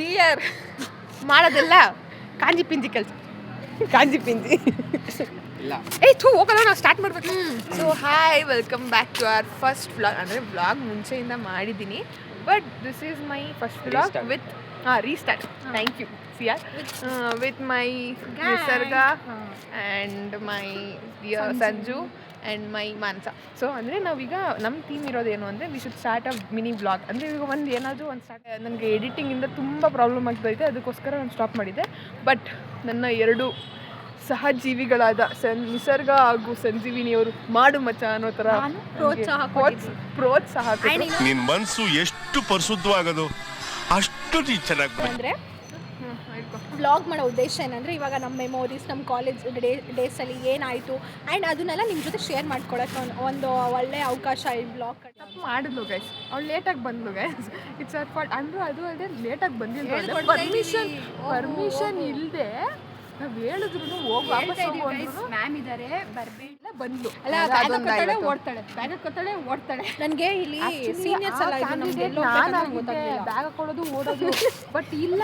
ಸಿಯರ್ ಮಾಡೋದೆಲ್ಲ ಕಾಂಜಿ ಪಿಂಜಿ ಕೆಲಸ ಕಾಂಜಿ ಪಿಂಜಿ ಇಲ್ಲ ಹೋಗಲ್ಲ ನಾವು ಸ್ಟಾರ್ಟ್ ಮಾಡಬೇಕು. So hi, welcome back to our first vlog. ಅಂದರೆ ವ್ಲಾಗ್ ಮುಂಚೆಯಿಂದ ಮಾಡಿದ್ದೀನಿ, but this is my first vlog with restart. Thank you sir. With my Nisarga and my Sanju and my Manasa. So ಅಂದರೆ ನಾವೀಗ ನಮ್ಮ ಥೀಮ್ ಇರೋದೇನು ಅಂದರೆ we should start a mini vlog. ಅಂದರೆ ಈಗ ಏನಾದರೂ ಒಂದು ಸ್ಟಾರ್ಟ್. ನನಗೆ ಎಡಿಟಿಂಗಿಂದ ತುಂಬ ಪ್ರಾಬ್ಲಮ್ ಆಗ್ತಾಯಿದೆ, ಅದಕ್ಕೋಸ್ಕರ ನಾನು ಸ್ಟಾಪ್ ಮಾಡಿದ್ದೆ. ಬಟ್ ನನ್ನ ಎರಡು ಸಹಜೀವಿಗಳಾದ ನಿಸರ್ಗ ಹಾಗೂ ಸಂಜೀವಿನಿಯವರು ಮಾಡು ಮಚ್ಚ ಅನ್ನೋ ಥರ ಪ್ರೋತ್ಸಾಹ. ನಿನ್ನ ಮನಸ್ಸು ಎಷ್ಟು ಪರಿಶುದ್ಧವಾಗೋದು ಅಷ್ಟು ಚೆನ್ನಾಗಿ. ಅಂದರೆ ವ್ಲಾಗ್ ಮಾಡೋ ಉದ್ದೇಶ ಏನಂದರೆ, ಇವಾಗ ನಮ್ಮ ಮೆಮೊರೀಸ್, ನಮ್ಮ ಕಾಲೇಜ್ ಡೇಸಲ್ಲಿ ಏನಾಯಿತು ಆ್ಯಂಡ್ ಅದನ್ನೆಲ್ಲ ನಿಮ್ಮ ಜೊತೆ ಶೇರ್ ಮಾಡ್ಕೊಳಕ್ಕೆ ಒಂದು ಒಳ್ಳೆಯ ಅವಕಾಶ ಈ ವ್ಲಾಗ್. ತಪ್ಪು ಮಾಡಿದ್ಲು ಗೈಸ್, ಅವಳು ಲೇಟಾಗಿ ಬಂದ್ಲು ಗೈಸ್. It's hour fault. ಅಂದರೂ ಅದು ಅಲ್ಲದೆ ಲೇಟಾಗಿ ಬಂದಿಲ್ಲ, ಪರ್ಮಿಷನ್ ಇಲ್ಲದೆ ನಾವು ಹೇಳಿದ್ರು ಹೋಗಿ ವಾಪಸ್ ಹೋಗೋದು. ಮ್ಯಾಮ್ ಇದ್ದಾರೆ ಬರಬೇಡ ಬಂದ್ಲು. ಅಲ್ಲ, ಓಡ್ತಾಳೆ. ನನಗೆ ಇಲ್ಲಿ ಸೀನಿಯರ್ಸ್ ಎಲ್ಲ ಬ್ಯಾಗ್ ಹಾಕೊಳ್ಳೋದು ಓಡೋದು. ಬಟ್ ಇಲ್ಲ,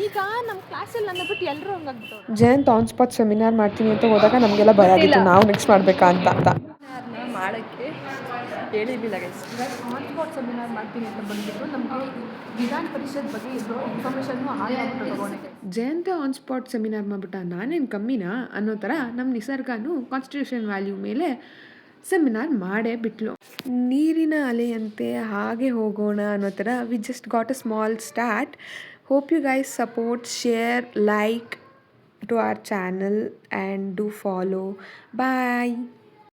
ಈಗ ನಮ್ಮ ಕ್ಲಾಸಲ್ಲಿ ನನ್ನ ಬಿಟ್ಟು ಎಲ್ಲರೂ ಹಂಗಾಗ್ಬಿಟ್ಟು. ಜಯಂತ್ ಆನ್ ಸ್ಪಾಟ್ ಸೆಮಿನಾರ್ ಮಾಡ್ತೀನಿ ಅಂತ ಹೋದಾಗ ನಮಗೆಲ್ಲ ಭಯ ಆಗಿತ್ತು, ನಾವು ನೆಕ್ಸ್ಟ್ ಮಾಡಬೇಕಾ ಅಂತ. ಮಾಡೋಕ್ಕೆ ಹೇಳಿರಲಿಲ್ಲ ಗೈಸ್. ಆನ್ ಸ್ಪಾಟ್ ಸೆಮಿನಾರ್ ಮಾಡ್ತೀನಿ ಅಂತ ಬಂದ್ಬಿಟ್ಟು ನಮಗೆ ವಿಧಾನ ಪರಿಷತ್ ಬಗ್ಗೆ ಇರೋ ಇನ್ಫಾರ್ಮೇಷನ್ನು ಹಾಗಾಗ್ಬಿಟ್ಟು ತಗೊಂಡೆ. ಜಯಂತ ಆನ್ ಸ್ಪಾಟ್ ಸೆಮಿನಾರ್ ಮಾಡ್ಬಿಟ್ಟ, ನಾನೇನು ಕಮ್ಮಿನಾ ಅನ್ನೋ ಥರ ನಮ್ಮ ನಿಸರ್ಗನೂ ಕಾನ್ಸ್ಟಿಟ್ಯೂಷನ್ ವ್ಯಾಲ್ಯೂ ಮೇಲೆ ಸೆಮಿನಾರ್ ಮಾಡೇ ಬಿಟ್ಲು. ನೀರಿನ ಅಲೆಯಂತೆ ಹಾಗೆ ಹೋಗೋಣ ಅನ್ನೋ ಥರ we just got a small start. Hope you guys support, share, like to our channel and do follow. Bye.